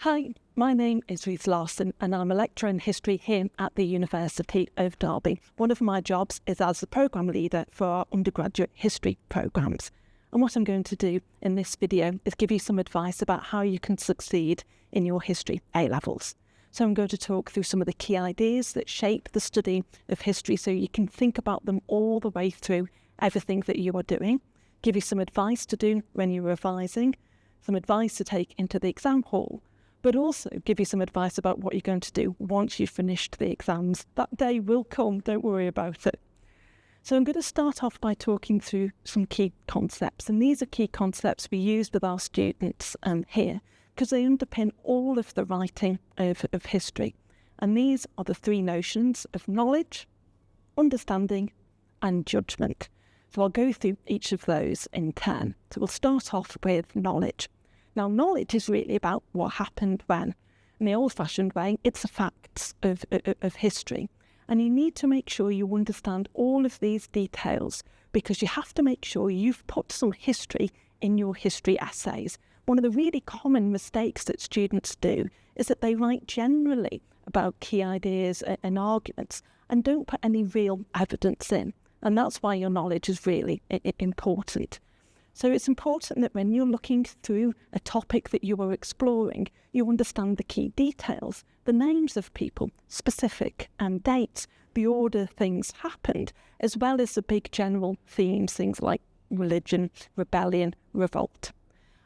Hi, my name is Ruth Larsen and I'm a lecturer in history here at the University of Derby. One of my jobs is as the programme leader for our undergraduate history programmes. And what I'm going to do in this video is give you some advice about how you can succeed in your history A-levels. So I'm going to talk through some of the key ideas that shape the study of history so you can think about them all the way through everything that you are doing, give you some advice to do when you're revising, some advice to take into the exam hall, but also give you some advice about what you're going to do once you've finished the exams. That day will come, don't worry about it. So I'm going to start off by talking through some key concepts, and these are key concepts we use with our students here because they underpin all of the writing of history. And these are the three notions of knowledge, understanding and judgment. So I'll go through each of those in turn. So we'll start off with knowledge. Now, knowledge is really about what happened when. In the old-fashioned way, it's the facts of history. And you need to make sure you understand all of these details because you have to make sure you've put some history in your history essays. One of the really common mistakes that students do is that they write generally about key ideas and arguments and don't put any real evidence in. And that's why your knowledge is really important. So it's important that when you're looking through a topic that you are exploring, you understand the key details, the names of people, specific dates, the order things happened, as well as the big general themes, things like religion, rebellion, revolt.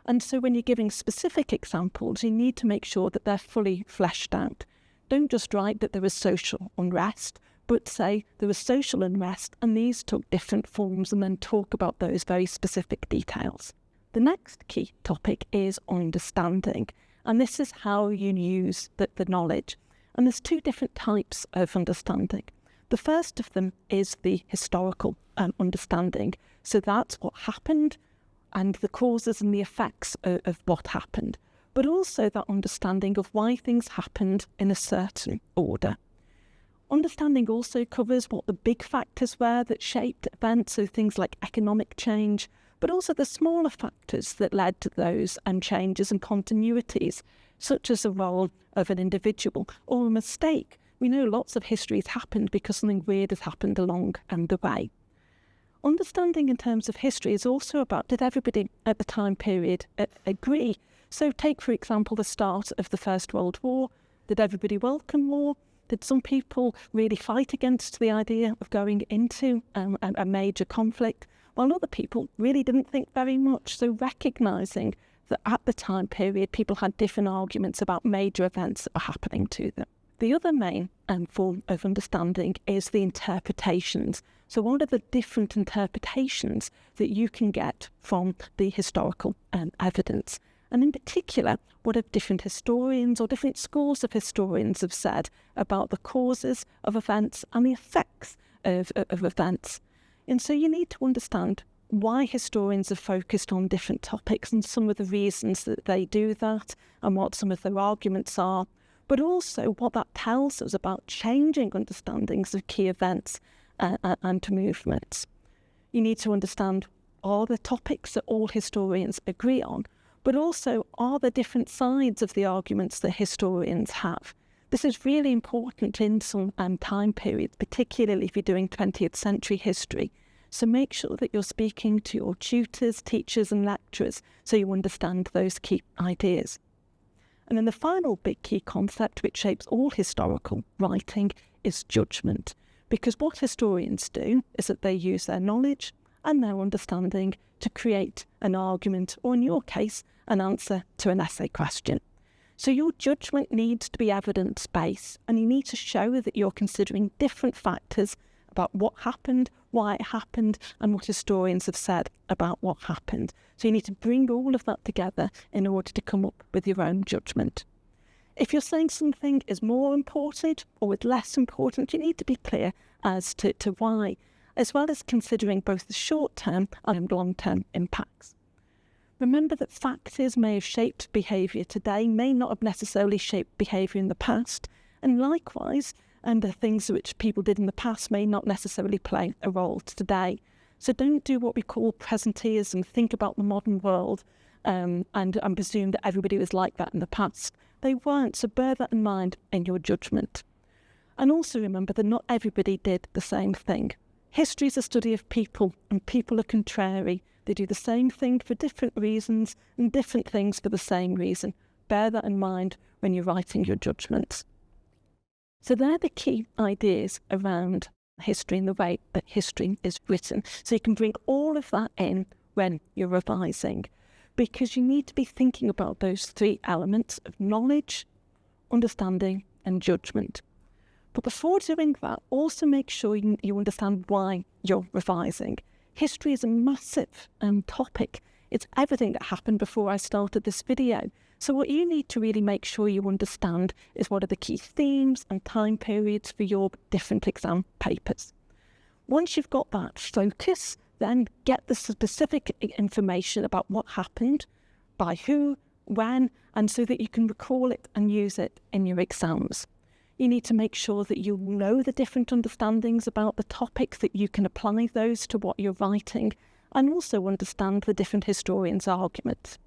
And so when you're giving specific examples, you need to make sure that they're fully fleshed out. Don't just write that there was social unrest, but say there was social unrest and these took different forms and then talk about those very specific details. The next key topic is understanding, and this is how you use the knowledge. And there's two different types of understanding. The first of them is the historical understanding. So that's what happened and the causes and the effects of what happened, but also that understanding of why things happened in a certain order. Understanding also covers what the big factors were that shaped events, so things like economic change, but also the smaller factors that led to those changes and continuities, such as the role of an individual or a mistake. We know lots of histories happened because something weird has happened along the way. Understanding in terms of history is also about, did everybody at the time period agree? So take, for example, the start of the First World War. Did everybody welcome war? Did some people really fight against the idea of going into a major conflict, while other people really didn't think very much? So recognising that at the time period, people had different arguments about major events that were happening to them. The other main form of understanding is the interpretations. So what are the different interpretations that you can get from the historical evidence? And in particular, what have different historians or different schools of historians have said about the causes of events and the effects of events? And so you need to understand why historians are focused on different topics and some of the reasons that they do that and what some of their arguments are, but also what that tells us about changing understandings of key events and movements. You need to understand, are the topics that all historians agree on, but also are there different sides of the arguments that historians have? This is really important in some time periods, particularly if you're doing 20th century history. So make sure that you're speaking to your tutors, teachers and lecturers so you understand those key ideas. And then the final big key concept which shapes all historical writing is judgment. Because what historians do is that they use their knowledge and their understanding to create an argument, or in your case, an answer to an essay question. So your judgment needs to be evidence-based, and you need to show that you're considering different factors about what happened, why it happened, and what historians have said about what happened. So you need to bring all of that together in order to come up with your own judgment. If you're saying something is more important or is less important, you need to be clear as to why, as well as considering both the short-term and long-term impacts. Remember that factors may have shaped behaviour today, may not have necessarily shaped behaviour in the past, and likewise, the things which people did in the past may not necessarily play a role today. So don't do what we call presenteeism, think about the modern world and presume that everybody was like that in the past. They weren't, so bear that in mind in your judgment. And also remember that not everybody did the same thing. History is a study of people, and people are contrary. They do the same thing for different reasons and different things for the same reason. Bear that in mind when you're writing your judgments. So they're the key ideas around history and the way that history is written. So you can bring all of that in when you're revising, because you need to be thinking about those three elements of knowledge, understanding and judgment. But before doing that, also make sure you understand why you're revising. History is a massive topic. It's everything that happened before I started this video. So what you need to really make sure you understand is what are the key themes and time periods for your different exam papers. Once you've got that focus, then get the specific information about what happened, by who, when, and so that you can recall it and use it in your exams. You need to make sure that you know the different understandings about the topic, that you can apply those to what you're writing, and also understand the different historians' arguments.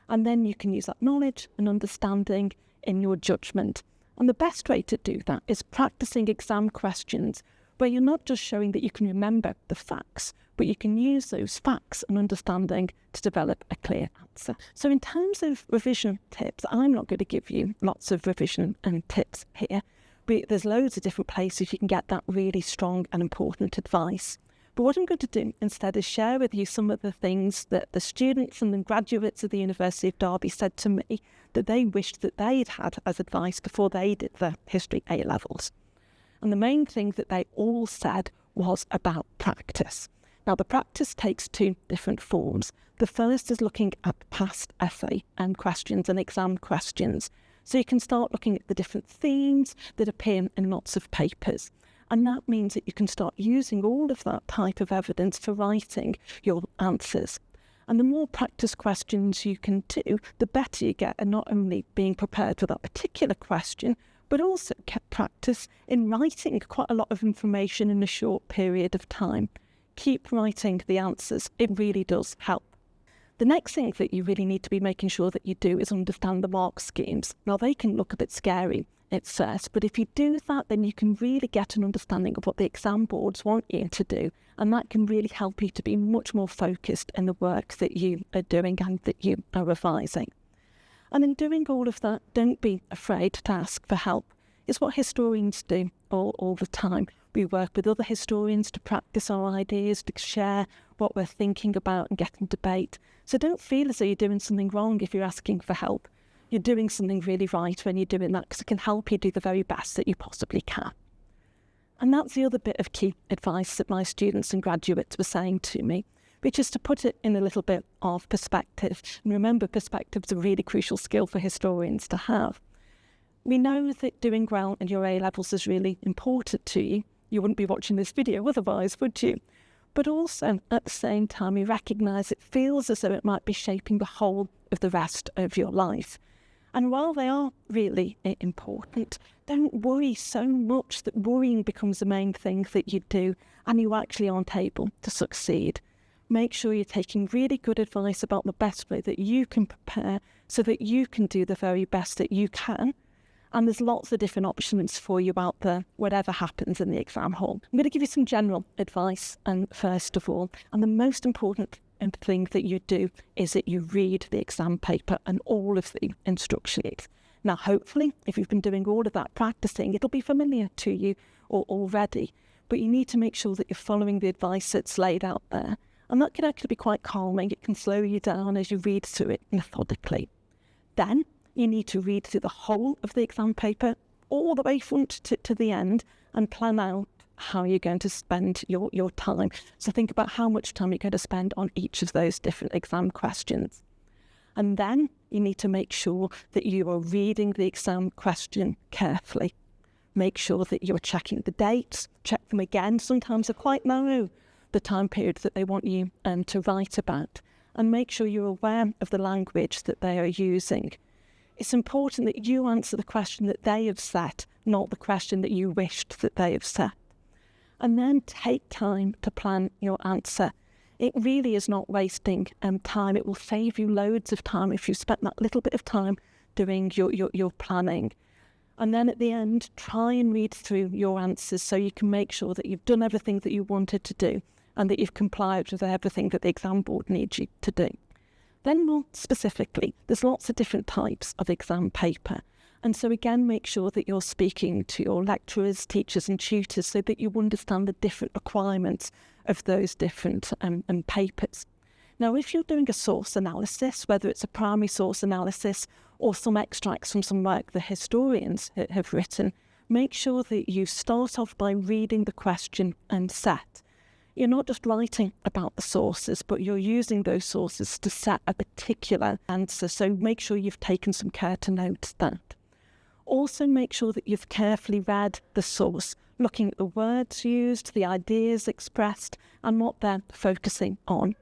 And then you can use that knowledge and understanding in your judgment. And the best way to do that is practicing exam questions where you're not just showing that you can remember the facts, but you can use those facts and understanding to develop a clear answer. So in terms of revision tips, I'm not going to give you lots of revision and tips here, but there's loads of different places you can get that really strong and important advice. But what I'm going to do instead is share with you some of the things that the students and the graduates of the University of Derby said to me that they wished that they'd had as advice before they did their History A-levels. And the main thing that they all said was about practice. Now, the practice takes two different forms. The first is looking at past essay and questions and exam questions. So you can start looking at the different themes that appear in lots of papers. And that means that you can start using all of that type of evidence for writing your answers. And the more practice questions you can do, the better you get at not only being prepared for that particular question, but also get practice in writing quite a lot of information in a short period of time. Keep writing the answers. It really does help. The next thing that you really need to be making sure that you do is understand the mark schemes. Now, they can look a bit scary at first, but if you do that, then you can really get an understanding of what the exam boards want you to do, and that can really help you to be much more focused in the work that you are doing and that you are revising. And in doing all of that, don't be afraid to ask for help. It's what historians do all the time. We work with other historians to practice our ideas, to share what we're thinking about and get in debate. So don't feel as though you're doing something wrong if you're asking for help. You're doing something really right when you're doing that, because it can help you do the very best that you possibly can. And that's the other bit of key advice that my students and graduates were saying to me, which is to put it in a little bit of perspective. And remember, perspective is a really crucial skill for historians to have. We know that doing well in your A-levels is really important to you. You wouldn't be watching this video otherwise, would you? But also, at the same time, you recognise it feels as though it might be shaping the whole of the rest of your life. And while they are really important, don't worry so much that worrying becomes the main thing that you do and you actually aren't able to succeed. Make sure you're taking really good advice about the best way that you can prepare so that you can do the very best that you can. And there's lots of different options for you out there, whatever happens in the exam hall. I'm going to give you some general advice, first of all. And the most important thing that you do is that you read the exam paper and all of the instructions. Now, hopefully, if you've been doing all of that practicing, it'll be familiar to you already. But you need to make sure that you're following the advice that's laid out there. And that can actually be quite calming. It can slow you down as you read through it methodically. Then you need to read through the whole of the exam paper, all the way front to the end, and plan out how you're going to spend your time. So think about how much time you're going to spend on each of those different exam questions. And then you need to make sure that you are reading the exam question carefully. Make sure that you're checking the dates, check them again. Sometimes they're quite narrow, the time period that they want you to write about. And make sure you're aware of the language that they are using. It's important that you answer the question that they have set, not the question that you wished that they have set. And then take time to plan your answer. It really is not wasting time. It will save you loads of time if you spent that little bit of time doing your planning. And then at the end, try and read through your answers so you can make sure that you've done everything that you wanted to do and that you've complied with everything that the exam board needs you to do. Then more specifically, there's lots of different types of exam paper. And so again, make sure that you're speaking to your lecturers, teachers and tutors so that you understand the different requirements of those different papers. Now, if you're doing a source analysis, whether it's a primary source analysis or some extracts from some work the historians have written, make sure that you start off by reading the question and set. You're not just writing about the sources, but you're using those sources to set a particular answer. So make sure you've taken some care to note that. Also make sure that you've carefully read the source, looking at the words used, the ideas expressed, and what they're focusing on.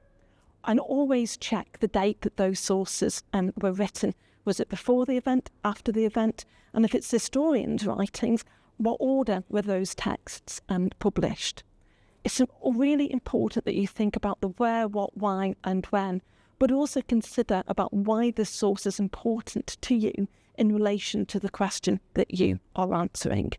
And always check the date that those sources were written. Was it before the event, after the event? And if it's historians' writings, what order were those texts published? It's really important that you think about the where, what, why, and when, but also consider about why this source is important to you in relation to the question that you are answering.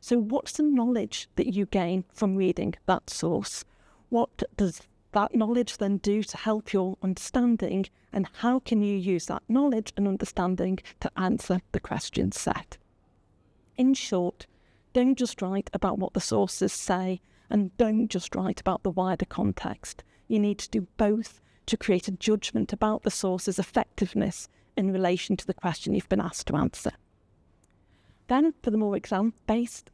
So what's the knowledge that you gain from reading that source? What does that knowledge then do to help your understanding, and how can you use that knowledge and understanding to answer the question set? In short, don't just write about what the sources say, and don't just write about the wider context. You need to do both to create a judgment about the source's effectiveness in relation to the question you've been asked to answer. Then, for the more exam-based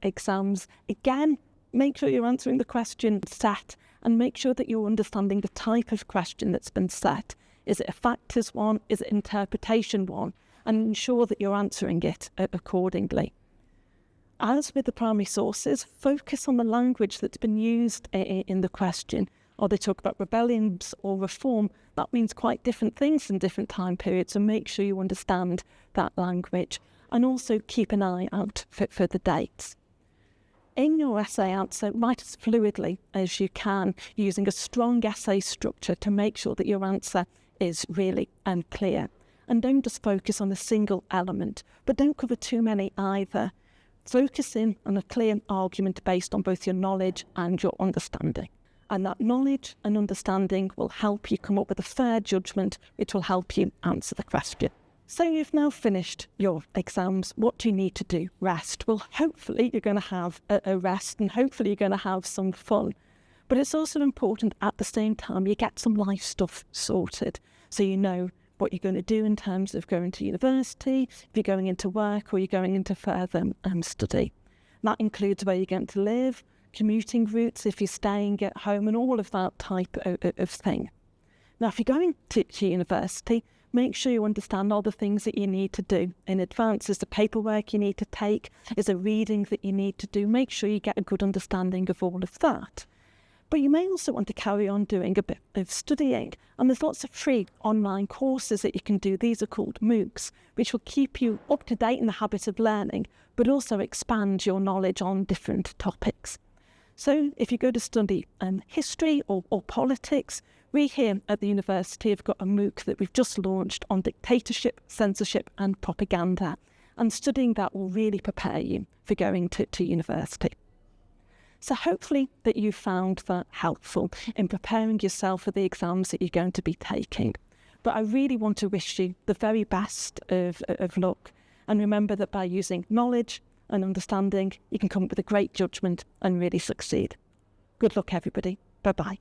exams, again, make sure you're answering the question set and make sure that you're understanding the type of question that's been set. Is it a factors one? Is it interpretation one? And ensure that you're answering it accordingly. As with the primary sources, focus on the language that's been used in the question. Or they talk about rebellions or reform. That means quite different things in different time periods, so make sure you understand that language. And also keep an eye out for the dates. In your essay answer, write as fluidly as you can, using a strong essay structure to make sure that your answer is really clear. And don't just focus on a single element, but don't cover too many either. Focus in on a clear argument based on both your knowledge and your understanding. And that knowledge and understanding will help you come up with a fair judgment, which will help you answer the question. So you've now finished your exams. What do you need to do? Rest. Well, hopefully you're going to have a rest and hopefully you're going to have some fun. But it's also important at the same time you get some life stuff sorted so you know what you're going to do in terms of going to university, if you're going into work or you're going into further study. That includes where you're going to live, commuting routes if you're staying at home and all of that type of thing. Now, if you're going to university, make sure you understand all the things that you need to do in advance. Is the paperwork you need to take? Is there reading that you need to do? Make sure you get a good understanding of all of that. But you may also want to carry on doing a bit of studying. And there's lots of free online courses that you can do. These are called MOOCs, which will keep you up to date in the habit of learning, but also expand your knowledge on different topics. So if you go to study history or politics, we here at the university have got a MOOC that we've just launched on dictatorship, censorship and propaganda. And studying that will really prepare you for going to university. So hopefully that you found that helpful in preparing yourself for the exams that you're going to be taking. But I really want to wish you the very best of luck. And remember that by using knowledge and understanding, you can come up with a great judgment and really succeed. Good luck, everybody. Bye-bye.